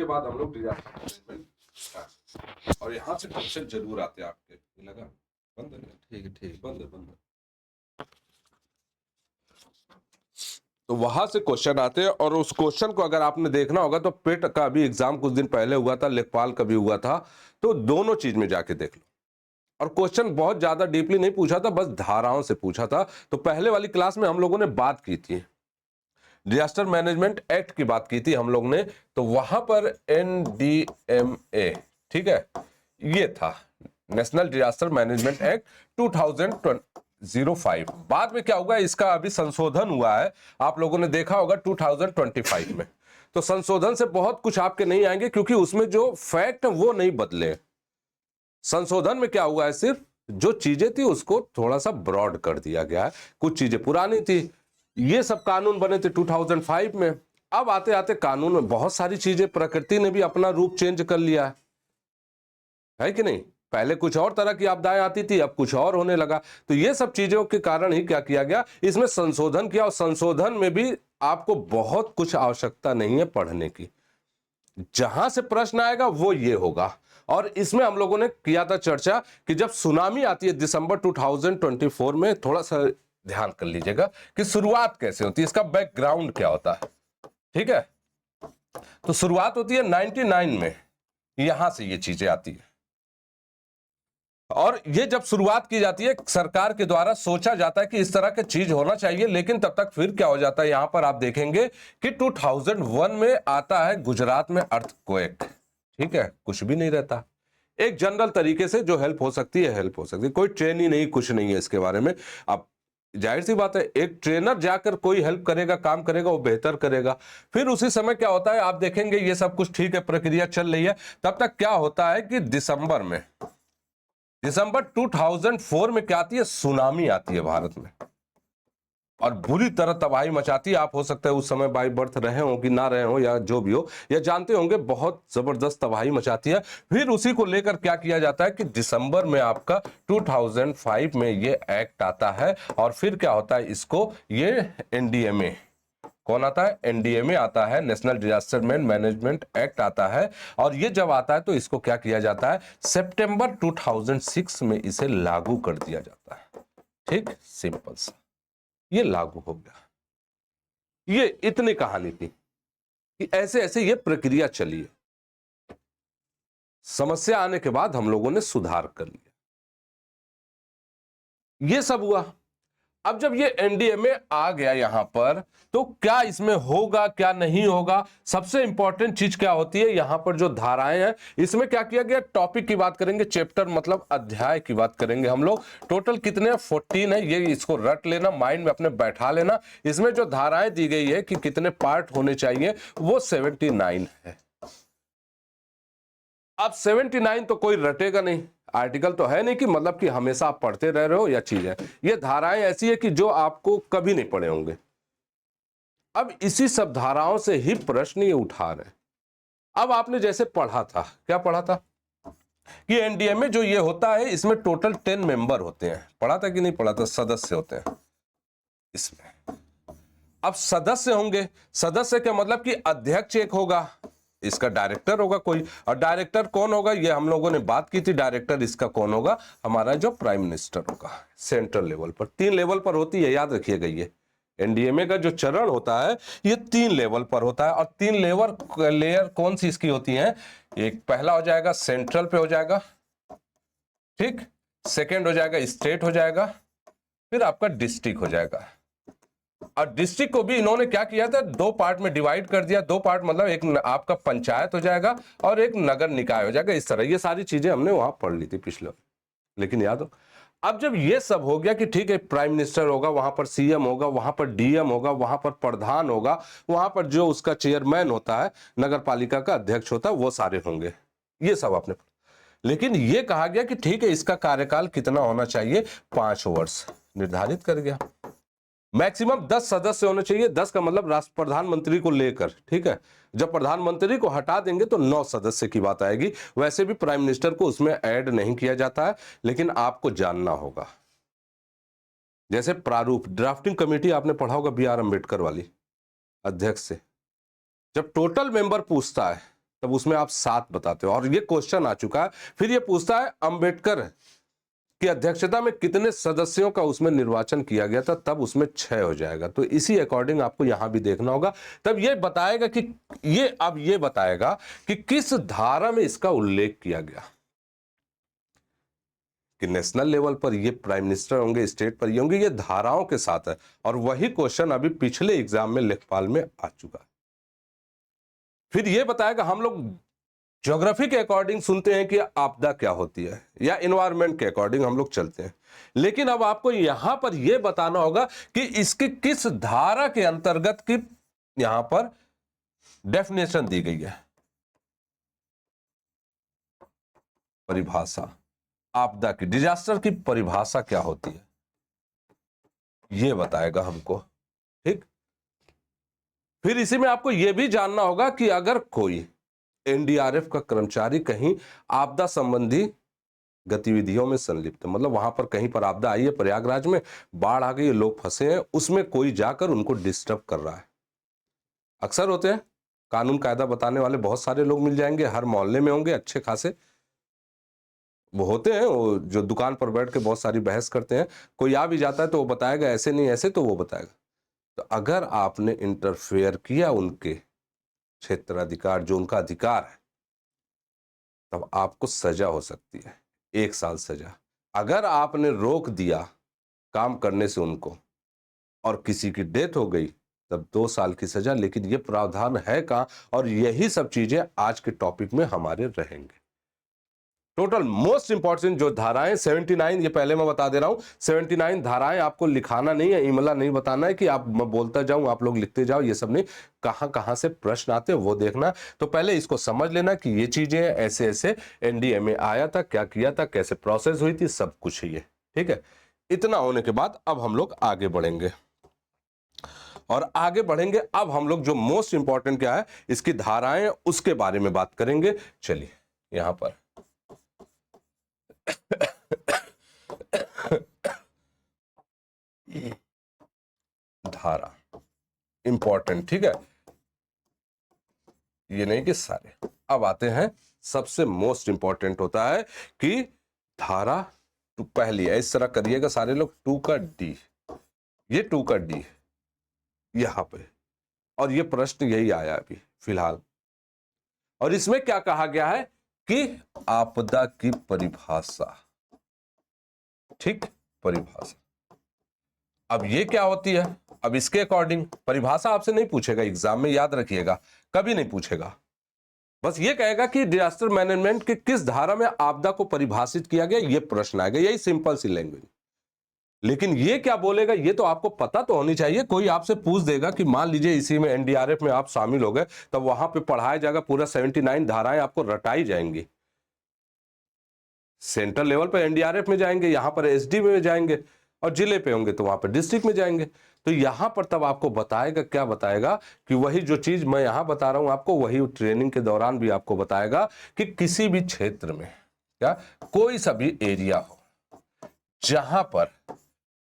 के बाद हम लोग डिजास्टर मैनेजमेंट, और यहाँ से क्वेश्चन जरूर आते हैं आपके। लगा बंद है? ठीक है, ठीक, बंद है, बंद है। तो वहां से क्वेश्चन आते हैं, और उस क्वेश्चन को अगर आपने देखना होगा तो पेट का भी एग्जाम कुछ दिन पहले हुआ था, लेखपाल का भी हुआ था, तो दोनों चीज में जाके देख लो। और क्वेश्चन बहुत ज्यादा डीपली नहीं पूछा था, बस धाराओं से पूछा था। तो पहले वाली क्लास में हम लोगों ने बात की थी, डिजास्टर मैनेजमेंट एक्ट की बात की थी हम लोग ने, तो वहां पर NDMA, ठीक है, ये था नेशनल डिजास्टर मैनेजमेंट एक्ट 2005। बाद में क्या होगा, इसका अभी संशोधन हुआ है, आप लोगों ने देखा होगा 2025 में। तो संशोधन से बहुत कुछ आपके नहीं आएंगे, क्योंकि उसमें जो फैक्ट है वो नहीं बदले। संशोधन में क्या हुआ है, सिर्फ जो चीजें थी उसको थोड़ा सा ब्रॉड कर दिया गया है, कुछ चीजें पुरानी थी। ये सब कानून बने थे 2005 में। अब आते आते कानून में बहुत सारी चीजें, प्रकृति ने भी अपना रूप चेंज कर लिया है कि नहीं? पहले कुछ और तरह की आपदाएं आती थी, अब कुछ और होने लगा। तो ये सब चीजों के कारण ही क्या किया गया, इसमें संशोधन किया। और संशोधन में भी आपको बहुत कुछ आवश्यकता नहीं है पढ़ने की, जहां से प्रश्न आएगा वो ये होगा। और इसमें हम लोगों ने किया था चर्चा कि जब सुनामी आती है दिसंबर 2024 में, थोड़ा सा ध्यान कर लीजिएगा कि शुरुआत कैसे होती है, इसका बैकग्राउंड क्या होता है, ठीक है? तो शुरुआत होती है 99 में, यहां से ये चीजें आती है। और ये जब शुरुआत की जाती है, सरकार के द्वारा सोचा जाता है कि इस तरह की चीज होना चाहिए, लेकिन तब तक फिर क्या हो जाता है, यहां पर आप देखेंगे कि 2001 में आता है गुजरात में अर्थक्वेक, ठीक है? कुछ भी नहीं रहता, एक जनरल तरीके से जो हेल्प हो सकती है हेल्प हो सकती है, कोई ट्रेनिंग नहीं, कुछ नहीं है इसके बारे में। अब जाहिर सी बात है, एक ट्रेनर जाकर कोई हेल्प करेगा, काम करेगा, वो बेहतर करेगा। फिर उसी समय क्या होता है, आप देखेंगे ये सब कुछ ठीक है, प्रक्रिया चल रही है। तब तक क्या होता है कि दिसंबर 2004 में क्या आती है, सुनामी आती है भारत में, और बुरी तरह तबाही मचाती है। आप हो सकता है उस समय बाई बर्थ रहे हो कि ना रहे हो, या जो भी हो, या जानते होंगे, बहुत जबरदस्त तबाही मचाती है। फिर उसी को लेकर क्या किया जाता है कि दिसंबर में आपका 2005 में ये एक्ट आता है, और फिर क्या होता है, इसको ये NDMA, कौन आता है, NDMA आता है, नेशनल डिजास्टर मैनेजमेंट एक्ट आता है। और ये जब आता है तो इसको क्या किया जाता है, सितंबर 2006 में इसे लागू कर दिया जाता है, ठीक, सिंपल सा, ये लागू हो गया। ये इतनी कहानी थी कि ऐसे ऐसे ये प्रक्रिया चली है। समस्या आने के बाद हम लोगों ने सुधार कर लिया, ये सब हुआ। अब जब ये NDMA आ गया यहां पर, तो क्या इसमें होगा, क्या नहीं होगा? सबसे इंपॉर्टेंट चीज क्या होती है, यहां पर जो धाराएं हैं, इसमें क्या किया गया, टॉपिक की बात करेंगे, चैप्टर मतलब अध्याय की बात करेंगे हम लोग। टोटल कितने 14 है, ये इसको रट लेना, माइंड में अपने बैठा लेना। इसमें जो धाराएं दी गई है कि कितने पार्ट होने चाहिए, वो 79 है। अब 79 तो कोई रटेगा नहीं, आर्टिकल तो है नहीं कि मतलब कि हमेशा आप पढ़ते रह रहे हो या चीज है। ये धाराएं ऐसी है कि जो आपको कभी नहीं पढ़े होंगे। अब इसी सब धाराओं से ही प्रश्न ये उठा रहे। अब आपने जैसे पढ़ा था, क्या पढ़ा था कि NDMA जो ये होता है, इसमें टोटल 10 मेंबर होते हैं। पढ़ा था कि नहीं पढ़ा था? सदस्य होते हैं इसमें। अब सदस्य होंगे, सदस्य का मतलब कि अध्यक्ष एक होगा, इसका डायरेक्टर होगा कोई, और डायरेक्टर कौन होगा, ये हम लोगों ने बात की थी। डायरेक्टर इसका कौन होगा, हमारा जो प्राइम मिनिस्टर होगा, सेंट्रल लेवल पर। 3 लेवल पर होती है, याद रखिएगा। ये NDMA का जो चरण होता है, ये 3 लेवल पर होता है। और 3 लेयर कौन सी इसकी होती है, एक पहला हो जाएगा सेंट्रल पे हो जाएगा, ठीक, सेकेंड हो जाएगा स्टेट हो जाएगा, फिर आपका डिस्ट्रिक्ट हो जाएगा। और डिस्ट्रिक्ट को भी इन्होंने क्या किया था, 2 पार्ट में डिवाइड कर दिया। 2 पार्ट मतलब एक आपका पंचायत हो जाएगा और एक नगर निकाय हो जाएगा। इस तरह ये सारी चीजें हमने वहां पढ़ ली थी पिछले, लेकिन याद हो। अब जब ये सब हो गया कि ठीक है, प्राइम मिनिस्टर होगा, वहां पर CM होगा, वहां पर DM होगा, वहां पर प्रधान होगा, वहां पर जो उसका चेयरमैन होता है, नगर पालिका का अध्यक्ष होता है, वो सारे होंगे। ये सब आपने, लेकिन ये कहा गया कि ठीक है, इसका कार्यकाल कितना होना चाहिए, 5 वर्ष निर्धारित कर गया। मैक्सिमम 10 सदस्य होने चाहिए। 10 का मतलब राष्ट्र प्रधानमंत्री को लेकर, ठीक है। जब प्रधानमंत्री को हटा देंगे तो 9 सदस्य की बात आएगी। वैसे भी प्राइम मिनिस्टर को उसमें ऐड नहीं किया जाता है, लेकिन आपको जानना होगा। जैसे प्रारूप, ड्राफ्टिंग कमेटी आपने पढ़ा होगा BR अम्बेडकर वाली, अध्यक्ष से जब टोटल मेंबर पूछता है तब उसमें आप 7 बताते हो। और ये क्वेश्चन आ चुका है, फिर ये पूछता है अंबेडकर की अध्यक्षता में कितने सदस्यों का उसमें निर्वाचन किया गया था, तब उसमें 6 हो जाएगा। तो इसी अकॉर्डिंग आपको यहां भी देखना होगा। तब ये बताएगा कि ये बताएगा कि किस धारा में इसका उल्लेख किया गया, कि नेशनल लेवल पर ये प्राइम मिनिस्टर होंगे, स्टेट पर ये होंगे, ये धाराओं के साथ है। और वही क्वेश्चन अभी पिछले एग्जाम में लेखपाल में आ चुका है। फिर ये बताएगा, हम लोग ज्योग्राफी के अकॉर्डिंग सुनते हैं कि आपदा क्या होती है, या इन्वायरमेंट के अकॉर्डिंग हम लोग चलते हैं, लेकिन अब आपको यहां पर यह बताना होगा कि इसकी किस धारा के अंतर्गत की यहां पर डेफिनेशन दी गई है, परिभाषा। आपदा की, डिजास्टर की परिभाषा क्या होती है, यह बताएगा हमको। ठीक। फिर इसी में आपको यह भी जानना होगा कि अगर कोई एनडीआरएफ का कर्मचारी कहीं आपदा संबंधी गतिविधियों में संलिप्त, मतलब वहां पर कहीं पर आपदा आई है, प्रयागराज में बाढ़ आ गई है, लोग फंसे हैं, उसमें कोई जाकर उनको डिस्टर्ब कर रहा है। अक्सर होते हैं, कानून कायदा बताने वाले बहुत सारे लोग मिल जाएंगे, हर मोहल्ले में होंगे अच्छे खासे, वो होते हैं, वो जो दुकान पर बैठ के बहुत सारी बहस करते हैं। कोई आ भी जाता है तो वो बताएगा ऐसे नहीं ऐसे, तो वो बताएगा। तो अगर आपने इंटरफेयर किया उनके क्षेत्राधिकार, जो उनका अधिकार है, तब आपको सजा हो सकती है, 1 साल सजा। अगर आपने रोक दिया काम करने से उनको और किसी की डेथ हो गई, तब 2 साल की सजा। लेकिन ये प्रावधान है कहां, और यही सब चीजें आज के टॉपिक में हमारे रहेंगे। टोटल मोस्ट इंपॉर्टेंट जो धाराएं 79, ये पहले मैं बता दे रहा हूं, 79 धाराएं आपको लिखाना नहीं है, इमला नहीं बताना है कि आप, मैं बोलता जाऊं आप लोग लिखते जाओ, ये सब नहीं। कहां से प्रश्न आते हैं वो देखना। तो पहले इसको समझ लेना कि ये चीजें ऐसे ऐसे एनडीए में आया था, क्या किया था, कैसे प्रोसेस हुई थी, सब कुछ है ये। ठीक है। इतना होने के बाद अब हम लोग आगे बढ़ेंगे, और आगे बढ़ेंगे अब हम लोग जो मोस्ट इंपॉर्टेंट क्या है, इसकी धाराएं, उसके बारे में बात करेंगे। चलिए यहां पर धारा इंपॉर्टेंट, ठीक है, ये नहीं कि सारे। अब आते हैं, सबसे मोस्ट इंपॉर्टेंट होता है कि धारा पहली है, इस तरह करिएगा सारे लोग, 2 का डी, ये 2 का डी यहां पे, और ये प्रश्न यही आया अभी फिलहाल। और इसमें क्या कहा गया है कि आपदा की परिभाषा, ठीक, परिभाषा। अब ये क्या होती है, अब इसके अकॉर्डिंग परिभाषा आपसे नहीं पूछेगा एग्जाम में, याद रखिएगा, कभी नहीं पूछेगा। बस ये कहेगा कि डिजास्टर मैनेजमेंट के किस धारा में आपदा को परिभाषित किया गया, ये प्रश्न आएगा, यही सिंपल सी लैंग्वेज। लेकिन ये क्या बोलेगा, ये तो आपको पता तो होनी चाहिए। कोई आपसे पूछ देगा कि मान लीजिए इसी में एनडीआरएफ में आप शामिल हो गए, तब वहां पे पढ़ाया जाएगा, पूरा 79 धाराएं आपको रटाई जाएंगी। सेंट्रल लेवल पर एनडीआरएफ में जाएंगे, यहां पर एसडी में जाएंगे, और जिले पे होंगे तो वहां पर डिस्ट्रिक्ट में जाएंगे। तो यहां पर तब आपको बताएगा, क्या बताएगा कि वही जो चीज मैं यहां बता रहा हूं आपको, वही ट्रेनिंग के दौरान भी आपको बताएगा कि किसी भी क्षेत्र में, क्या कोई सा भी एरिया हो जहां पर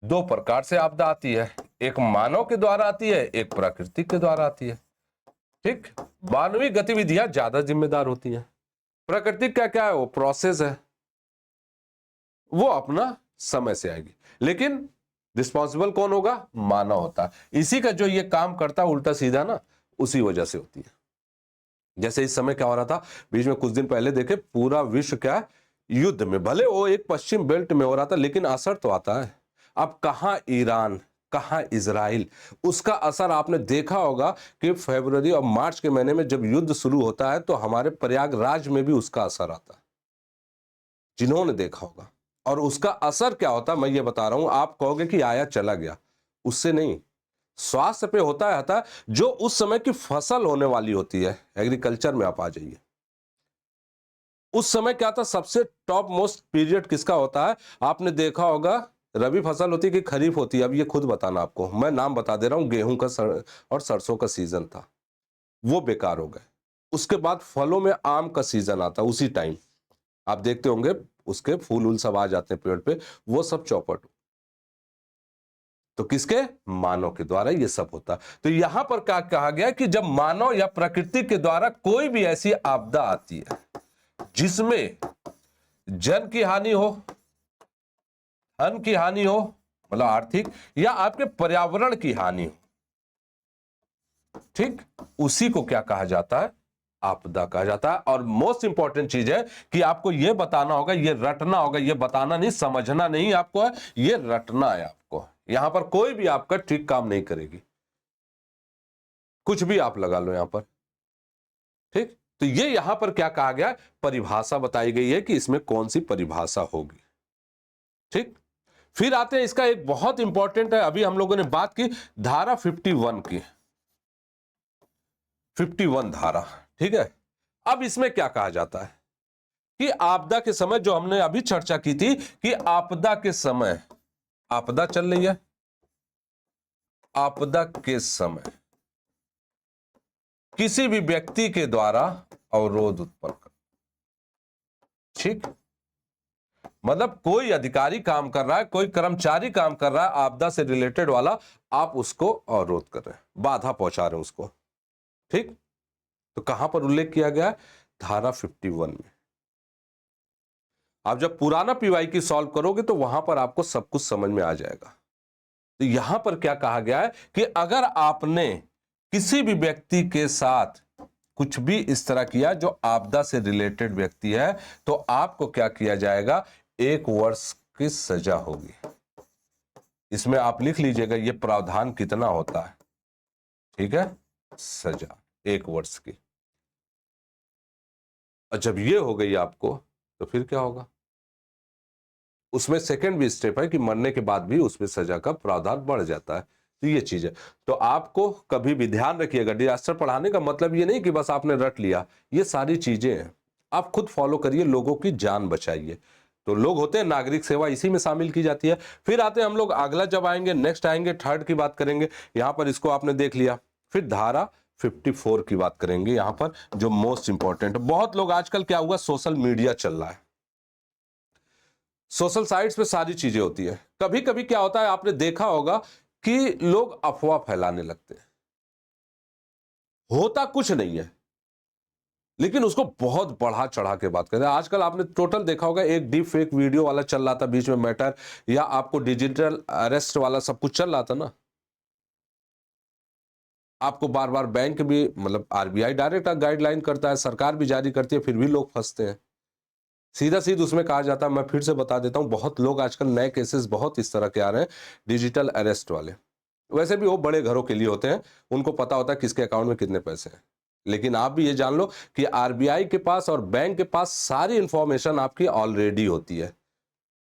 2 प्रकार से आपदा आती है, एक मानव के द्वारा आती है, एक प्राकृतिक के द्वारा आती है। ठीक, मानवीय गतिविधियां ज्यादा जिम्मेदार होती हैं, प्राकृतिक क्या क्या है, वो प्रोसेस है, वो अपना समय से आएगी, लेकिन रिस्पॉन्सिबल कौन होगा, मानव होता है। इसी का जो ये काम करता है उल्टा सीधा ना, उसी वजह से होती है। जैसे इस समय क्या हो रहा था, बीच में कुछ दिन पहले देखे, पूरा विश्व क्या युद्ध में, भले वो एक पश्चिम बेल्ट में हो रहा था, लेकिन असर तो आता है। अब कहां ईरान, कहां इजराइल, उसका असर आपने देखा होगा कि फरवरी और मार्च के महीने में जब युद्ध शुरू होता है तो हमारे प्रयागराज में भी उसका असर आता है, जिन्होंने देखा होगा। और उसका असर क्या होता है मैं ये बता रहा हूं, आप कहोगे कि आया चला गया, उससे नहीं, स्वास्थ्य पे होता है जो उस समय की फसल होने वाली होती है, एग्रीकल्चर में आप आ जाइए, उस समय क्या था, सबसे टॉप मोस्ट पीरियड किसका होता है, आपने देखा होगा, रबी फसल होती है कि खरीफ होती है, अब ये खुद बताना आपको, मैं नाम बता दे रहा हूं, गेहूं का और सरसों का सीजन था, वो बेकार हो गए। उसके बाद फलों में आम का सीजन आता, उसी टाइम आप देखते होंगे उसके फूल उल सब आ जाते हैं पेड़ पे, वो सब चौपट। तो किसके? मानव के द्वारा ये सब होता। तो यहां पर क्या कहा गया कि जब मानव या प्रकृति के द्वारा कोई भी ऐसी आपदा आती है जिसमें जन की हानि हो, धन की हानि हो, मतलब आर्थिक, या आपके पर्यावरण की हानि हो, ठीक, उसी को क्या कहा जाता है? आपदा कहा जाता है। और मोस्ट इंपॉर्टेंट चीज है कि आपको यह बताना होगा, यह रटना होगा, यह बताना नहीं, समझना नहीं आपको है, यह रटना है आपको। यहां पर कोई भी आपका ट्रिक काम नहीं करेगी, कुछ भी आप लगा लो यहां पर, ठीक। तो ये यहां पर क्या कहा गया? परिभाषा बताई गई है कि इसमें कौन सी परिभाषा होगी, ठीक। फिर आते हैं, इसका एक बहुत इंपॉर्टेंट है, अभी हम लोगों ने बात की धारा 51 की, 51 धारा, ठीक है। अब इसमें क्या कहा जाता है कि आपदा के समय, जो हमने अभी चर्चा की थी कि आपदा के समय, आपदा चल रही है, आपदा के समय किसी भी व्यक्ति के द्वारा अवरोध उत्पन्न कर, ठीक, मतलब कोई अधिकारी काम कर रहा है, कोई कर्मचारी काम कर रहा है आपदा से रिलेटेड वाला, आप उसको अवरोध कर रहे हैं, बाधा पहुंचा रहे हैं उसको, ठीक। तो कहां पर उल्लेख किया गया है? धारा 51 में। आप जब पुराना पीवाईक्यू सॉल्व करोगे तो वहां पर आपको सब कुछ समझ में आ जाएगा। तो यहां पर क्या कहा गया है कि अगर आपने किसी भी व्यक्ति के साथ कुछ भी इस तरह किया जो आपदा से रिलेटेड व्यक्ति है, तो आपको क्या किया जाएगा? 1 वर्ष की सजा होगी। इसमें आप लिख लीजिएगा ये प्रावधान कितना होता है, ठीक है, सजा 1 वर्ष की। और जब ये हो गई आपको, तो फिर क्या होगा? उसमें सेकंड भी स्टेप है कि मरने के बाद भी उसमें सजा का प्रावधान बढ़ जाता है। तो ये चीज है। तो आपको कभी भी ध्यान रखिएगा, डिजास्टर पढ़ाने का मतलब ये नहीं कि बस आपने रट लिया, ये सारी चीजें हैं, आप खुद फॉलो करिए, लोगों की जान बचाइए। तो लोग होते हैं, नागरिक सेवा इसी में शामिल की जाती है। फिर आते हैं हम लोग अगला, जब आएंगे नेक्स्ट आएंगे थर्ड की बात करेंगे। यहां पर इसको आपने देख लिया, फिर धारा 54 की बात करेंगे यहां पर, जो मोस्ट इंपॉर्टेंट है। बहुत लोग आजकल क्या हुआ, सोशल मीडिया चल रहा है, सोशल साइट्स पे सारी चीजें होती है। कभी कभी क्या होता है, आपने देखा होगा कि लोग अफवाह फैलाने लगते हैं, होता कुछ नहीं है लेकिन उसको बहुत बढ़ा चढ़ा के बात करते हैं। आजकल आपने टोटल देखा होगा, एक डीप फेक वीडियो वाला चल रहा था बीच में मैटर, या आपको डिजिटल अरेस्ट वाला सब कुछ चल रहा था ना। आपको बार बार बैंक भी, मतलब आरबीआई डायरेक्ट गाइडलाइन करता है, सरकार भी जारी करती है, फिर भी लोग फंसते हैं। सीधा सीधा उसमें कहा जाता है, मैं फिर से बता देता हूं, बहुत लोग आजकल नए केसेस बहुत इस तरह के आ रहे हैं, डिजिटल अरेस्ट वाले। वैसे भी वो बड़े घरों के लिए होते हैं, उनको पता होता है किसके अकाउंट में कितने पैसे हैं। लेकिन आप भी ये जान लो कि आरबीआई के पास और बैंक के पास सारी इंफॉर्मेशन आपकी ऑलरेडी होती है।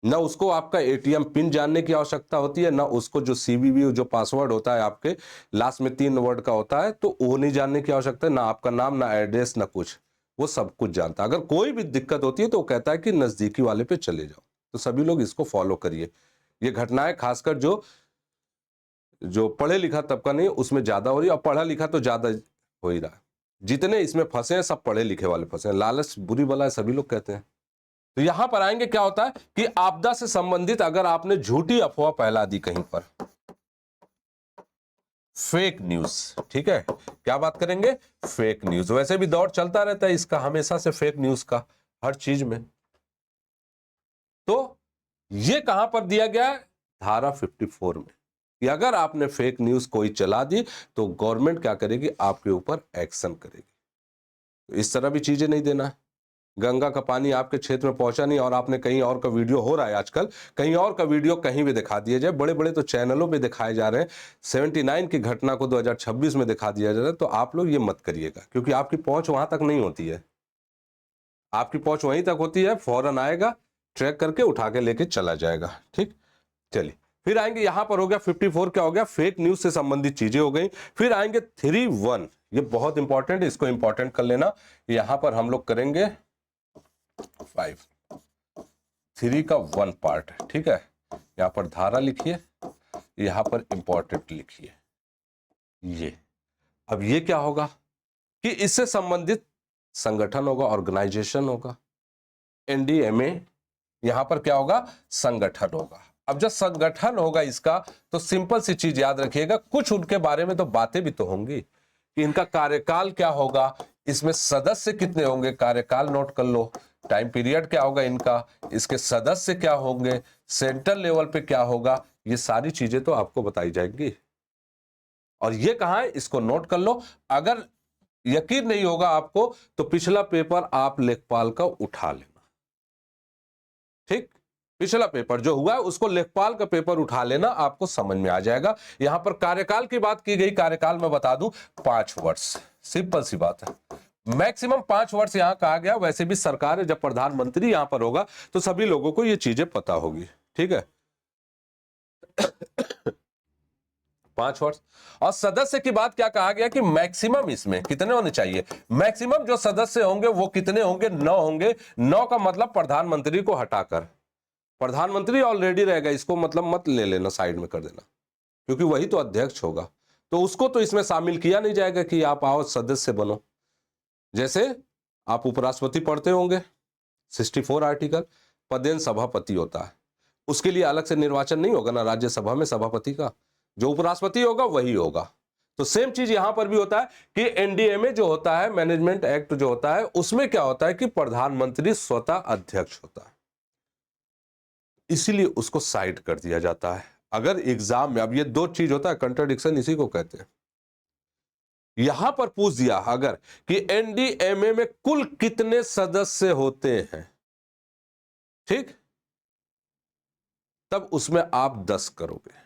ना उसको आपका एटीएम पिन जानने की आवश्यकता होती है, ना उसको जो सीवीवी जो पासवर्ड होता है आपके लास्ट में 3 वर्ड का होता है, तो वो नहीं जानने की आवश्यकता है, ना आपका नाम, ना एड्रेस, ना कुछ, वो सब कुछ जानता है। अगर कोई भी दिक्कत होती है तो वो कहता है कि नजदीकी वाले पे चले जाओ। तो सभी लोग इसको फॉलो करिए। ये घटनाएं खासकर जो जो पढ़े लिखा तबका नहीं, उसमें ज्यादा हो रही है, और पढ़ा लिखा तो ज्यादा हो ही रहा है। जितने इसमें फंसे हैं सब पढ़े लिखे वाले फंसे हैं। लालच बुरी बला है, सभी लोग कहते हैं। तो यहां पर आएंगे, क्या होता है कि आपदा से संबंधित अगर आपने झूठी अफवाह फैला दी कहीं पर, फेक न्यूज, ठीक है, क्या बात करेंगे? Fake news. वैसे भी दौर चलता रहता है इसका हमेशा से, फेक न्यूज का, हर चीज में। तो ये कहां पर दिया गया है? धारा 54 में, कि अगर आपने फेक न्यूज कोई चला दी तो गवर्नमेंट क्या करेगी? आपके ऊपर एक्शन करेगी। तो इस तरह भी चीजें नहीं देना है। गंगा का पानी आपके क्षेत्र में पहुंचा नहीं, और आपने कहीं और का वीडियो हो रहा है आजकल, कहीं और का वीडियो कहीं भी दिखा दिया जाए, बड़े बड़े तो चैनलों पे दिखाए जा रहे हैं, 79 की घटना को 2026 में दिखा दिया जा रहा है। तो आप लोग ये मत करिएगा, क्योंकि आपकी पहुंच वहां तक नहीं होती है। आपकी पहुंच वहीं तक होती है, फौरन आएगा, ट्रैक करके उठा के लेके चला जाएगा, ठीक। चलिए फिर आएंगे, यहां पर हो गया 54, क्या हो गया? फेक न्यूज से संबंधित चीजें हो गई। फिर आएंगे 31, ये बहुत इंपॉर्टेंट है, इसको इंपॉर्टेंट कर लेना। यहां पर हम लोग करेंगे 5, 3 का 1 पार्ट, ठीक है। यहां पर धारा लिखिए, यहां पर इंपॉर्टेंट लिखिए। ये अब ये क्या होगा कि इससे संबंधित संगठन होगा, ऑर्गेनाइजेशन होगा, एनडीएमए, यहां पर क्या होगा? संगठन होगा। अब जब संगठन होगा इसका, तो सिंपल सी चीज याद रखिएगा, कुछ उनके बारे में तो बातें भी तो होंगी कि इनका कार्यकाल क्या होगा, इसमें सदस्य कितने होंगे, कार्यकाल नोट कर लो, टाइम पीरियड क्या होगा इनका, इसके सदस्य क्या होंगे, सेंट्रल लेवल पे क्या होगा, ये सारी चीजें तो आपको बताई जाएंगी। और ये कहां है, इसको नोट कर लो। अगर यकीन नहीं होगा आपको तो पिछला पेपर आप लेखपाल का उठा लेना, ठीक, पिछला पेपर जो हुआ है उसको लेखपाल का पेपर उठा लेना, आपको समझ में आ जाएगा। यहां पर कार्यकाल की बात की गई, कार्यकाल में बता दूं 5 वर्ष, सिंपल सी बात है, मैक्सिमम 5 वर्ष यहां कहा गया। वैसे भी सरकार जब प्रधानमंत्री यहां पर होगा तो सभी लोगों को ये चीजें पता होगी, ठीक है। 5 वर्ष। और सदस्य की बात क्या कहा गया कि मैक्सिमम इसमें कितने होने चाहिए, मैक्सिमम जो सदस्य होंगे वो कितने होंगे, 9 होंगे। 9 का मतलब प्रधानमंत्री को हटाकर, प्रधानमंत्री ऑलरेडी रहेगा, इसको मतलब मत ले लेना, साइड में कर देना, क्योंकि वही तो अध्यक्ष होगा, तो उसको तो इसमें शामिल किया नहीं जाएगा कि आप आओ सदस्य बनो। जैसे आप उपराष्ट्रपति पढ़ते होंगे 64 आर्टिकल, पदेन सभापति होता है, उसके लिए अलग से निर्वाचन नहीं होगा ना राज्यसभा में सभापति का, जो उपराष्ट्रपति होगा वही होगा। तो सेम चीज यहां पर भी होता है कि एनडीएमए जो होता है, मैनेजमेंट एक्ट जो होता है, उसमें क्या होता है कि प्रधानमंत्री स्वतः अध्यक्ष होता है, इसीलिए उसको साइड कर दिया जाता है। अगर एग्जाम में, अब ये दो चीज होता है, कंट्राडिक्शन इसी को कहते हैं। यहां पर पूछ दिया अगर कि एनडीएमए में कुल कितने सदस्य होते हैं, ठीक, तब उसमें आप 10 करोगे,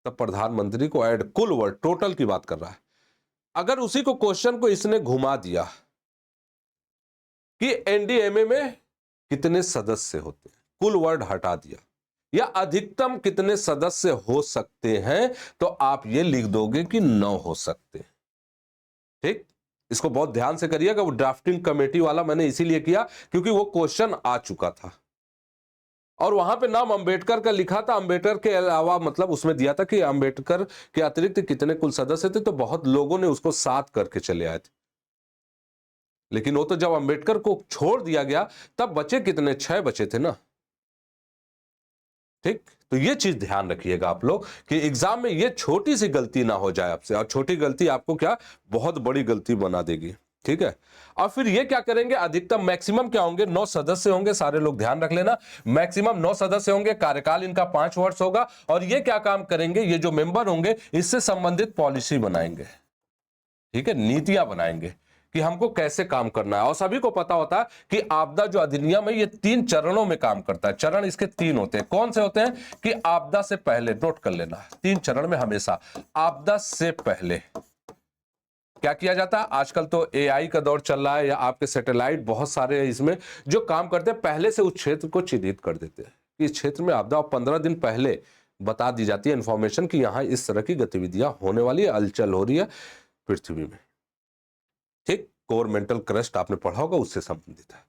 तब प्रधानमंत्री को ऐड, कुल वर्ड टोटल की बात कर रहा है। अगर उसी को क्वेश्चन को इसने घुमा दिया कि एनडीएमए में कितने सदस्य होते हैं, कुल वर्ड हटा दिया, या अधिकतम कितने सदस्य हो सकते हैं, तो आप ये लिख दोगे कि 9 हो सकते हैं, ठीक। इसको बहुत ध्यान से करिएगा, वो ड्राफ्टिंग कमेटी वाला मैंने इसीलिए किया क्योंकि वो क्वेश्चन आ चुका था और वहां पे नाम अंबेडकर का लिखा था, अंबेडकर के अलावा मतलब उसमें दिया था कि अंबेडकर के अतिरिक्त कितने कुल सदस्य थे, तो बहुत लोगों ने उसको 7 करके चले आए थे। लेकिन वो तो जब अंबेडकर को छोड़ दिया गया तब बचे कितने, 6 बचे थे ना, ठीक। तो ये चीज ध्यान रखिएगा आप लोग कि एग्जाम में ये छोटी सी गलती ना हो जाए आपसे, और छोटी गलती आपको क्या बहुत बड़ी गलती बना देगी, ठीक है। और फिर ये क्या करेंगे, अधिकतम मैक्सिमम क्या होंगे, 9 सदस्य होंगे, सारे लोग ध्यान रख लेना, मैक्सिमम 9 सदस्य होंगे, कार्यकाल इनका 5 वर्ष होगा। और ये क्या काम करेंगे, ये जो मेंबर होंगे इससे संबंधित पॉलिसी बनाएंगे, ठीक है, नीतियां बनाएंगे कि हमको कैसे काम करना है। और सभी को पता होता है कि आपदा जो अधिनियम है ये 3 चरणों में काम करता है, चरण इसके 3 होते हैं। कौन से होते हैं कि आपदा से पहले, नोट कर लेना, 3 चरण में हमेशा आपदा से पहले क्या किया जाता है। आजकल तो एआई का दौर चल रहा है, या आपके सैटेलाइट बहुत सारे हैं इसमें जो काम करते हैं, पहले से उस क्षेत्र को चिन्हित कर देते हैं कि इस क्षेत्र में आपदा, 15 दिन पहले बता दी जाती है इंफॉर्मेशन कि यहां इस तरह की गतिविधियां होने वाली है, हलचल हो रही है पृथ्वी में, ठीक। कोरमेंटल क्रस्ट आपने पढ़ा होगा, उससे संबंधित है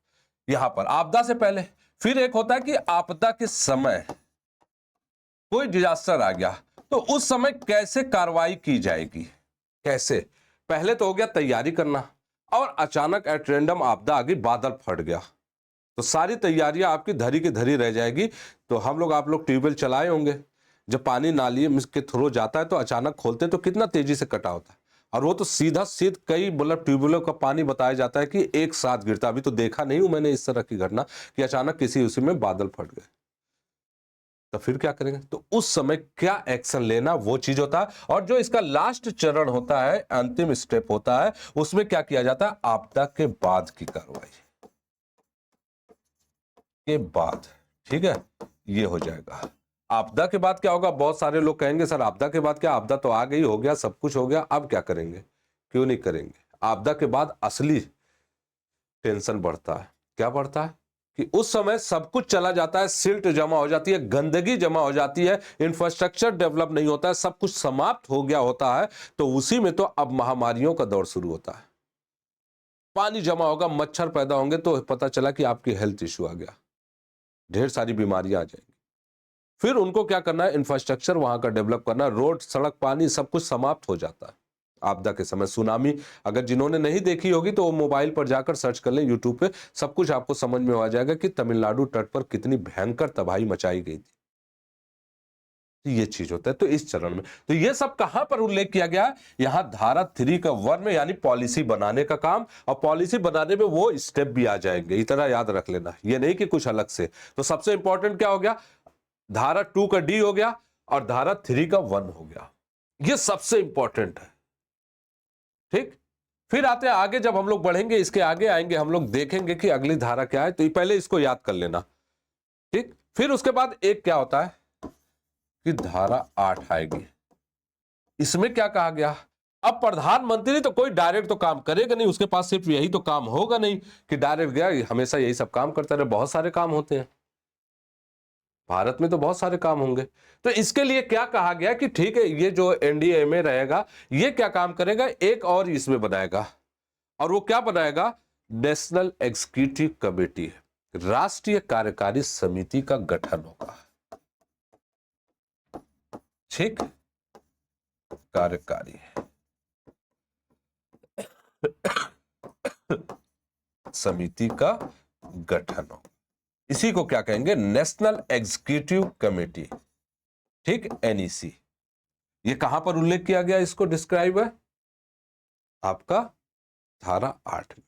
यहां पर आपदा से पहले। फिर एक होता है कि आपदा के समय कोई डिजास्टर आ गया तो उस समय कैसे कार्रवाई की जाएगी, कैसे। पहले तो हो गया तैयारी करना, और अचानक एट रैंडम आपदा आ गई, बादल फट गया, तो सारी तैयारियां आपकी धरी की धरी रह जाएगी। तो हम लोग, आप लोग ट्यूबवेल चलाए होंगे, जब पानी नाली के थ्रू जाता है तो अचानक खोलते हैं तो कितना तेजी से कटा होता है, और वो तो सीधा कई मतलब ट्यूबवेलों का पानी बताया जाता है कि एक साथ गिरता। अभी तो देखा नहीं हूं मैंने इस तरह की घटना कि अचानक किसी उसी में बादल फट गए, तो फिर क्या करेंगे, तो उस समय क्या एक्शन लेना, वो चीज होता है। और जो इसका लास्ट चरण होता है, अंतिम स्टेप होता है, उसमें क्या किया जाता है, आपदा के बाद की कार्रवाई के बाद, ठीक है, ये हो जाएगा। आपदा के बाद क्या होगा, बहुत सारे लोग कहेंगे सर आपदा के बाद क्या, आपदा तो आ गई, हो गया, सब कुछ हो गया, अब क्या करेंगे, क्यों नहीं करेंगे। आपदा के बाद असली टेंशन बढ़ता है, क्या बढ़ता है कि उस समय सब कुछ चला जाता है, सिल्ट जमा हो जाती है, गंदगी जमा हो जाती है, इंफ्रास्ट्रक्चर डेवलप नहीं होता है, सब कुछ समाप्त हो गया होता है। तो उसी में तो अब महामारियों का दौर शुरू होता है, पानी जमा होगा, मच्छर पैदा होंगे, तो पता चला कि आपकी हेल्थ इश्यू आ गया, ढेर सारी बीमारियां आ जाएंगी। फिर उनको क्या करना है, इंफ्रास्ट्रक्चर वहां का डेवलप करना, रोड सड़क पानी सब कुछ समाप्त हो जाता है आपदा के समय। सुनामी अगर जिन्होंने नहीं देखी होगी तो वो मोबाइल पर जाकर सर्च कर लें, यूट्यूब पे सब कुछ आपको समझ में आ जाएगा कि तमिलनाडु तट पर कितनी भयंकर तबाही मचाई गई थी। तो ये चीज होता है। तो इस चरण में तो ये सब कहां पर उल्लेख किया गया है, यहां धारा 3 का 1 में, यानी पॉलिसी बनाने का काम। और पॉलिसी बनाने में वो स्टेप भी आ जाएंगे, इतना याद रख लेना, ये नहीं कि कुछ अलग से। तो सबसे इंपॉर्टेंट क्या हो गया, धारा 2 का डी हो गया और धारा 3 का 1 हो गया, ये सबसे इंपॉर्टेंट है। ठीक, फिर आते हैं आगे, जब हम लोग बढ़ेंगे इसके आगे आएंगे हम लोग देखेंगे कि अगली धारा क्या है, तो ये पहले इसको याद कर लेना। ठीक, फिर उसके बाद एक क्या होता है कि धारा 8 आएगी। इसमें क्या कहा गया, अब प्रधानमंत्री तो कोई डायरेक्ट तो काम करेगा नहीं, उसके पास सिर्फ यही तो काम होगा नहीं कि डायरेक्ट गया हमेशा यही सब काम करता रहे, बहुत सारे काम होते हैं भारत में, तो बहुत सारे काम होंगे। तो इसके लिए क्या कहा गया कि ठीक है, ये जो एनडीए में रहेगा ये क्या काम करेगा, एक और इसमें बनाएगा, और वो क्या बनाएगा, नेशनल एग्जीक्यूटिव कमेटी, राष्ट्रीय कार्यकारी समिति का गठन होगा। ठीक, कार्यकारी समिति का गठन होगा, इसी को क्या कहेंगे, नेशनल एग्जीक्यूटिव कमेटी। ठीक, एनईसी। ये कहां पर उल्लेख किया गया, इसको डिस्क्राइब है आपका धारा 8 में।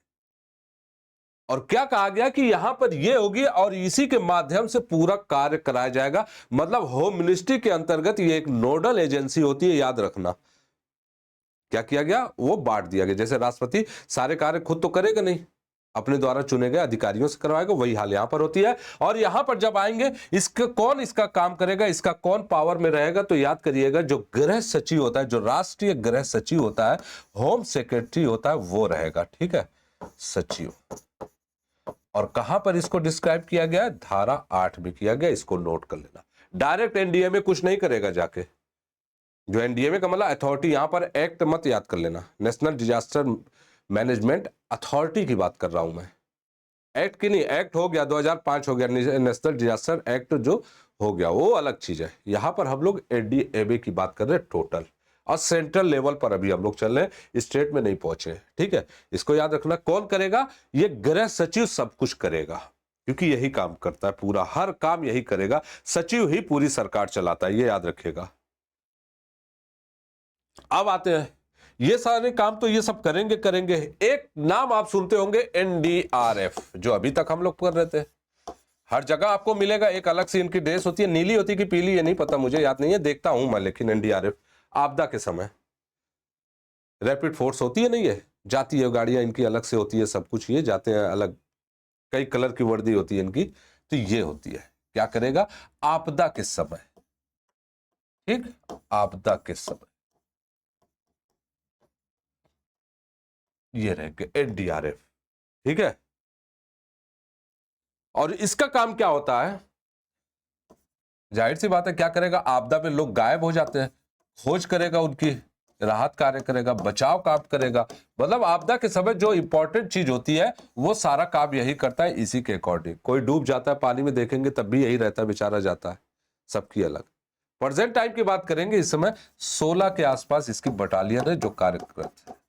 और क्या कहा गया कि यहां पर ये होगी और इसी के माध्यम से पूरा कार्य कराया जाएगा। मतलब होम मिनिस्ट्री के अंतर्गत ये एक नोडल एजेंसी होती है, याद रखना। क्या किया गया, वो बांट दिया गया। जैसे राष्ट्रपति सारे कार्य खुद तो करेगा नहीं, अपने द्वारा चुने गए अधिकारियों से करवाएगा, वही हाल यहां पर होती है। और यहां पर जब आएंगे इसका कौन इसका काम करेगा, इसका कौन पावर में रहेगा, तो याद करिएगा जो गृह सचिव होता है, जो राष्ट्रीय गृह सचिव होता है, होम सेक्रेटरी होता है, वो रहेगा। ठीक है, सचिव। और कहां पर इसको डिस्क्राइब किया गया है, धारा 8 में किया गया, इसको नोट कर लेना। डायरेक्ट एनडीए में कुछ नहीं करेगा जाके, जो एनडीए में का मतलब अथॉरिटी, यहां पर एक्ट मत याद कर लेना, नेशनल डिजास्टर मैनेजमेंट अथॉरिटी की बात कर रहा हूं मैं, एक्ट की नहीं। एक्ट हो गया 2005 हो गया, नेशनल डिजास्टर एक्ट जो हो गया, वो अलग चीज है। यहां पर हम लोग एनडीएमए की बात कर रहे हैं टोटल, और सेंट्रल लेवल पर अभी हम लोग चल रहे हैं, स्टेट में नहीं पहुंचे। ठीक है, इसको याद रखना। कौन करेगा, ये गृह सचिव सब कुछ करेगा, क्योंकि यही काम करता है, पूरा हर काम यही करेगा, सचिव ही पूरी सरकार चलाता है, ये याद रखिएगा। अब आते हैं, ये सारे काम तो ये सब करेंगे। एक नाम आप सुनते होंगे, एनडीआरएफ, जो अभी तक हम लोग कर रहे थे। हर जगह आपको मिलेगा, एक अलग सी इनकी ड्रेस होती है, नीली होती है कि पीली, ये नहीं पता, मुझे याद नहीं है, देखता हूं मैं। लेकिन एनडीआरएफ आपदा के समय रैपिड फोर्स होती है, नहीं है, जाती है गाड़ियां इनकी अलग से होती है, सब कुछ ये जाते हैं अलग, कई कलर की वर्दी होती है इनकी। तो ये होती है, क्या करेगा, आपदा के समय। ठीक, आपदा के समय ये रहेगा एनडीआरएफ। ठीक है, और इसका काम क्या होता है, जाहिर सी बात है, क्या करेगा, आपदा में लोग गायब हो जाते हैं, खोज करेगा, उनकी राहत कार्य करेगा, बचाव काम करेगा। मतलब आपदा के समय जो इंपॉर्टेंट चीज होती है वो सारा काम यही करता है, इसी के अकॉर्डिंग। कोई डूब जाता है पानी में, देखेंगे तब भी यही रहता है, बेचारा जाता है, सबकी अलग। प्रेजेंट टाइम की बात करेंगे, इस समय 16 के आसपास इसकी बटालियन है जो कार्य करते हैं।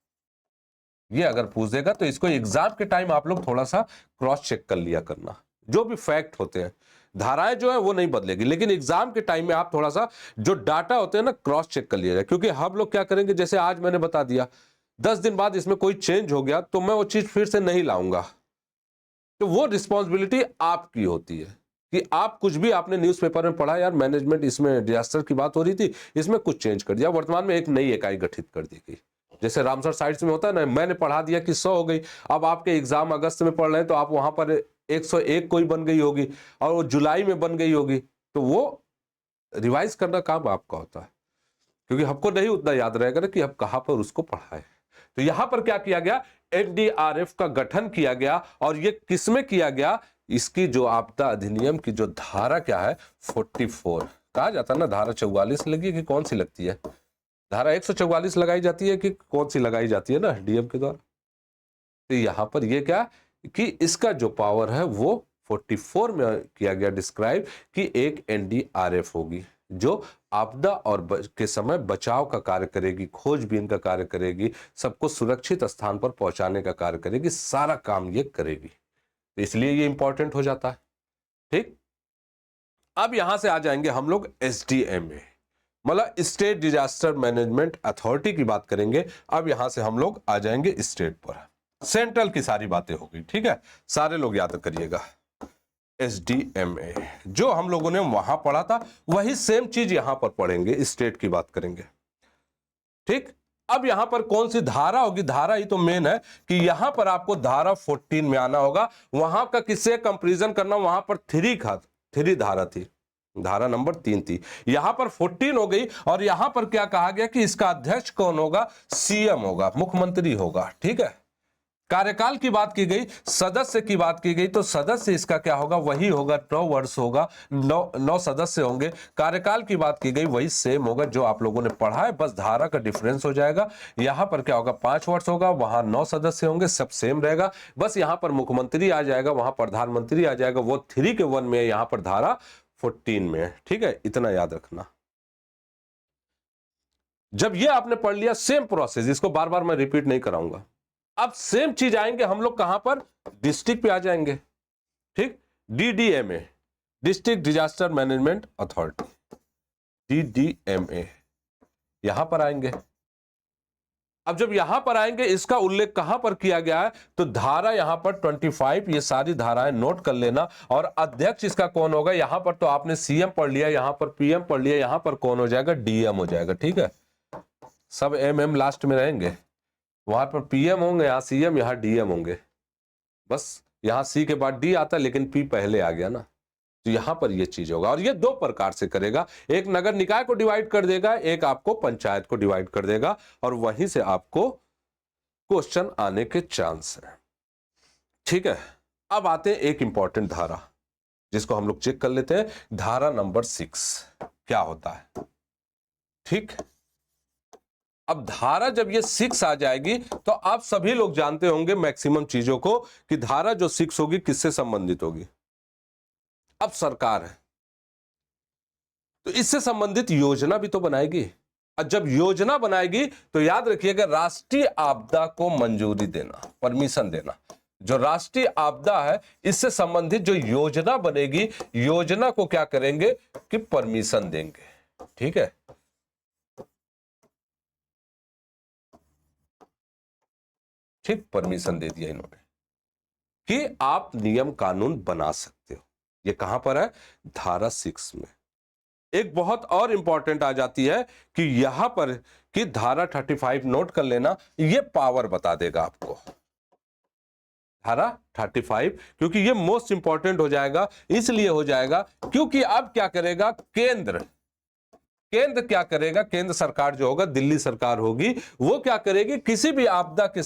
ये अगर पूछ देगा तो इसको एग्जाम के टाइम आप लोग थोड़ा सा क्रॉस चेक कर लिया करना, जो भी फैक्ट होते हैं। धाराएं जो है वो नहीं बदलेगी, लेकिन एग्जाम के टाइम में आप थोड़ा सा जो डाटा होते हैं ना, क्रॉस चेक कर लिया जाए। क्योंकि हम लोग क्या करेंगे, जैसे आज मैंने बता दिया, 10 दिन बाद इसमें कोई चेंज हो गया तो मैं वो चीज फिर से नहीं लाऊंगा। तो वो रिस्पॉन्सिबिलिटी आपकी होती है कि आप कुछ भी आपने न्यूज़पेपर में पढ़ा, यार मैनेजमेंट इसमें डिजास्टर की बात हो रही थी, इसमें कुछ चेंज कर दिया, वर्तमान में एक नई इकाई गठित कर दी गई। जैसे रामसर साइट्स में होता है ना, मैंने पढ़ा दिया कि 100 हो गई, अब आपके एग्जाम अगस्त में पढ़ रहे हैं तो आप वहां पर 101 कोई बन गई होगी, और वो जुलाई में बन गई होगी, तो वो रिवाइज करना काम आपका होता है, क्योंकि हमको नहीं उतना याद रहेगा ना कि हम कहां पर उसको पढ़ा है। तो यहां पर क्या किया गया, एनडीआरएफ का गठन किया गया, और ये किसमें किया गया, इसकी जो आपदा अधिनियम की जो धारा क्या है, 44 कहा जाता है ना, धारा 44 लगी है कि कौन सी लगती है, धारा 144 लगाई जाती है कि कौन सी लगाई जाती है ना, डीएम के द्वारा। तो यहां पर ये क्या कि इसका जो पावर है वो 44 में किया गया डिस्क्राइब, कि एक एनडीआरएफ होगी जो आपदा और के समय बचाव का कार्य करेगी, खोजबीन का कार्य करेगी, सबको सुरक्षित स्थान पर पहुंचाने का कार्य करेगी, सारा काम ये करेगी। तो इसलिए ये इंपॉर्टेंट हो जाता है। ठीक, अब यहां से आ जाएंगे हम लोग एसडीएमए। मतलब स्टेट डिजास्टर मैनेजमेंट अथॉरिटी की बात करेंगे। अब यहां से हम लोग आ जाएंगे स्टेट पर, सेंट्रल की सारी बातें हो गई, ठीक है, सारे लोग याद करिएगा। SDMA जो हम लोगों ने वहां पढ़ा था वही सेम चीज यहां पर पढ़ेंगे, स्टेट की बात करेंगे, ठीक। अब यहां पर कौन सी धारा होगी, धारा ही तो मेन है कि यहां पर आपको धारा 14 में आना होगा। वहां का किससे कंपैरिजन करना, वहां पर 3 धारा थी, धारा नंबर 3 थी, यहां पर 14 हो गई। और यहां पर क्या कहा गया कि इसका अध्यक्ष कौन होगा, CM होगा, मुख्यमंत्री होगा, ठीक है। कार्यकाल की बात की गई, सदस्य की बात की गई, तो सदस्य इसका क्या होगा, वही होगा, 9 वर्ष होगा, 9 सदस्य होंगे। कार्यकाल की बात की गई, वही सेम होगा जो आप लोगों ने पढ़ा है, बस धारा का डिफरेंस हो जाएगा। यहां पर क्या होगा, 5 वर्ष होगा, वहां 9 सदस्य होंगे, सब सेम रहेगा। बस यहां पर मुख्यमंत्री आ जाएगा, वहां प्रधानमंत्री आ जाएगा, वो 3 के 1 में है, यहां पर धारा 14 में है, ठीक है, इतना याद रखना। जब ये आपने पढ़ लिया, सेम प्रोसेस, इसको बार बार मैं रिपीट नहीं कराऊंगा। अब सेम चीज आएंगे हम लोग कहां पर, डिस्ट्रिक्ट पे आ जाएंगे, ठीक। DDMA, district disaster management authority, DDMA यहां पर आएंगे। अब जब यहां पर आएंगे, इसका उल्लेख कहां पर किया गया है, तो धारा यहां पर 25, ये सारी धाराएं नोट कर लेना। और अध्यक्ष इसका कौन होगा, यहां पर तो आपने CM पढ़ लिया, यहां पर PM पढ़ लिया, यहां पर कौन हो जाएगा, DM हो जाएगा, ठीक है। सब MM लास्ट में रहेंगे, वहां पर PM होंगे, यहां CM, यहां DM होंगे, बस यहां C के बाद D आता है, लेकिन P पहले आ गया ना, तो यहां पर ये चीज होगा। और ये 2 प्रकार से करेगा, एक नगर निकाय को डिवाइड कर देगा, एक आपको पंचायत को डिवाइड कर देगा, और वहीं से आपको क्वेश्चन आने के चांस है, ठीक है। अब आते हैं एक इंपॉर्टेंट धारा, जिसको हम लोग चेक कर लेते हैं, धारा नंबर 6 क्या होता है, ठीक। अब धारा जब ये 6 आ जाएगी, तो आप सभी लोग जानते होंगे मैक्सिमम चीजों को, कि धारा जो 6 होगी किससे संबंधित होगी। अब सरकार है तो इससे संबंधित योजना भी तो बनाएगी, और जब योजना बनाएगी तो याद रखिएगा, राष्ट्रीय आपदा को मंजूरी देना, परमिशन देना। जो राष्ट्रीय आपदा है, इससे संबंधित जो योजना बनेगी, योजना को क्या करेंगे कि परमिशन देंगे, ठीक है। ठीक, परमिशन दे दिया इन्होंने कि आप नियम कानून बना सकते हो। ये कहां पर है, धारा 6 में। एक बहुत और इंपॉर्टेंट आ जाती है कि यहां पर कि धारा 35 नोट कर लेना, ये पावर बता देगा आपको, धारा 35, क्योंकि ये मोस्ट इंपॉर्टेंट हो जाएगा। इसलिए हो जाएगा क्योंकि अब क्या करेगा केंद्र क्या करेगा, केंद्र सरकार जो होगा, दिल्ली सरकार होगी, वो क्या करेगी, किसी भी आपदा के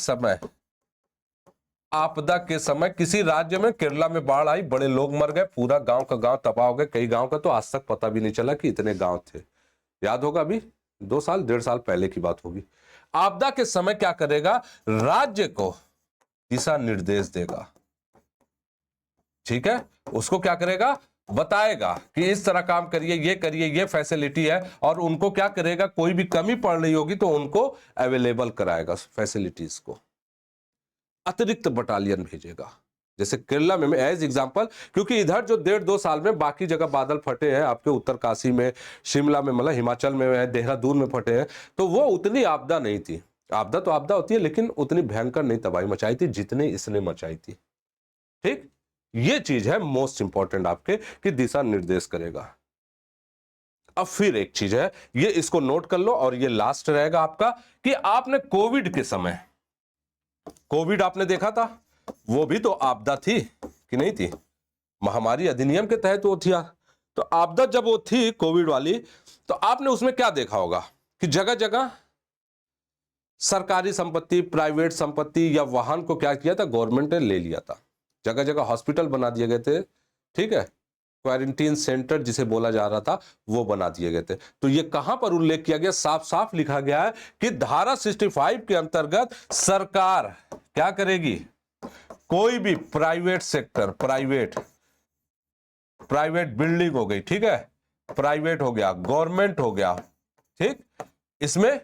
समय किसी राज्य में, केरला में बाढ़ आई, बड़े लोग मर गए, पूरा गांव का गांव तबाह हो गए, कई गांव का तो आज तक पता भी नहीं चला कि इतने गांव थे। याद होगा, अभी 2 साल 1.5 साल पहले की बात होगी। आपदा के समय क्या करेगा, राज्य को दिशा निर्देश देगा, ठीक है। उसको क्या करेगा, बताएगा कि इस तरह काम करिए, ये फैसिलिटी है, और उनको क्या करेगा, कोई भी कमी पड़ रही होगी तो उनको अवेलेबल कराएगा फैसिलिटीज को, अतिरिक्त बटालियन भेजेगा। जैसे केरला में एज एग्जांपल, क्योंकि इधर जो 1.5-2 साल में बाकी जगह बादल फटे हैं, आपके उत्तरकाशी में, शिमला में, मतलब हिमाचल में है, देहरादून में फटे हैं, तो वो उतनी आपदा नहीं थी। आपदा तो आपदा होती है, लेकिन उतनी भयंकर नहीं तबाही मचाई थी जितनी इसने मचाई थी, ठीक। ये चीज है मोस्ट इंपॉर्टेंट आपके, कि दिशा निर्देश करेगा। अब फिर एक चीज है, ये इसको नोट कर लो, और ये लास्ट रहेगा आपका, कि आपने कोविड आपने देखा था, वो भी तो आपदा थी कि नहीं थी, महामारी अधिनियम के तहत वो थी। तो आपदा जब वो थी कोविड वाली, तो आपने उसमें क्या देखा होगा कि जगह जगह सरकारी संपत्ति, प्राइवेट संपत्ति या वाहन को क्या किया था, गवर्नमेंट ने ले लिया था। जगह जगह हॉस्पिटल बना दिए गए थे, ठीक है, क्वारंटीन सेंटर जिसे बोला जा रहा था, वो बना दिए गए थे। तो ये कहां पर उल्लेख किया गया, साफ साफ लिखा गया है कि धारा 65 के अंतर्गत सरकार क्या करेगी, कोई भी प्राइवेट सेक्टर, प्राइवेट बिल्डिंग हो गई, ठीक है, प्राइवेट हो गया, गवर्नमेंट हो गया, ठीक, इसमें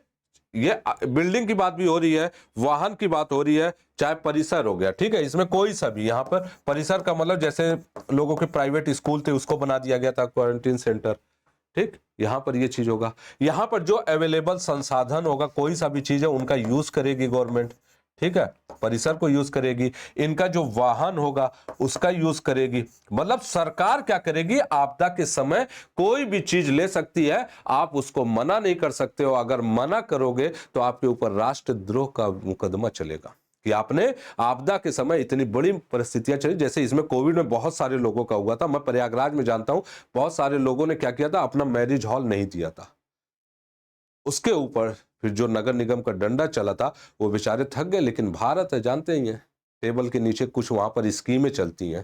ये बिल्डिंग की बात भी हो रही है, वाहन की बात हो रही है, चाहे परिसर हो गया, ठीक है, इसमें कोई सा भी, यहां पर परिसर का मतलब जैसे लोगों के प्राइवेट स्कूल थे, उसको बना दिया गया था क्वारंटीन सेंटर, ठीक, यहां पर ये चीज होगा। यहां पर जो अवेलेबल संसाधन होगा, कोई सा भी चीज है, उनका यूज करेगी गवर्नमेंट, ठीक है, परिसर को यूज करेगी। इनका जो वाहन होगा उसका यूज करेगी। मतलब सरकार क्या करेगी, आपदा के समय कोई भी चीज ले सकती है, आप उसको मना नहीं कर सकते हो। अगर मना करोगे तो आपके ऊपर राष्ट्रद्रोह का मुकदमा चलेगा कि आपने आपदा के समय इतनी बड़ी परिस्थितियां चली। जैसे इसमें कोविड में बहुत सारे लोगों का हुआ था, मैं प्रयागराज में जानता हूं, बहुत सारे लोगों ने क्या किया था, अपना मैरिज हॉल नहीं दिया था। उसके ऊपर फिर जो नगर निगम का डंडा चला था, वो बेचारे थक गए। लेकिन भारत है, जानते ही हैं, टेबल के नीचे कुछ वहां पर स्कीमें चलती हैं,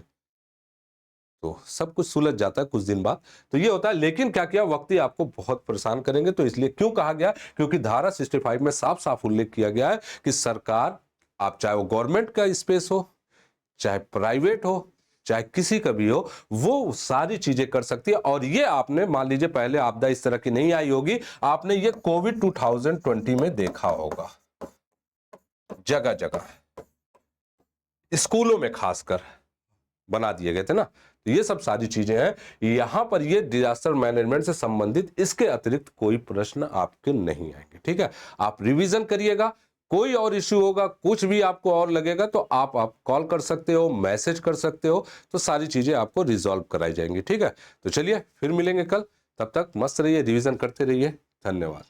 तो सब कुछ सुलझ जाता है कुछ दिन बाद। तो ये होता है। लेकिन क्या किया, वक्त ही आपको बहुत परेशान करेंगे। तो इसलिए क्यों कहा गया, क्योंकि धारा 65 में साफ साफ उल्लेख किया गया है कि सरकार, आप चाहे वो गवर्नमेंट का स्पेस हो, चाहे प्राइवेट हो, चाहे किसी का भी हो, वो सारी चीजें कर सकती है। और ये आपने मान लीजिए पहले आपदा इस तरह की नहीं आई होगी, आपने ये कोविड 2020 में देखा होगा, जगह जगह स्कूलों में खासकर बना दिए गए थे ना। तो ये सब सारी चीजें हैं। यहां पर ये डिजास्टर मैनेजमेंट से संबंधित इसके अतिरिक्त कोई प्रश्न आपके नहीं आएंगे, ठीक है। आप रिवीजन करिएगा। कोई और इश्यू होगा, कुछ भी आपको और लगेगा, तो आप कॉल कर सकते हो, मैसेज कर सकते हो, तो सारी चीजें आपको रिजॉल्व कराई जाएंगी, ठीक है। तो चलिए फिर मिलेंगे कल, तब तक मस्त रहिए, रिवीजन करते रहिए। धन्यवाद।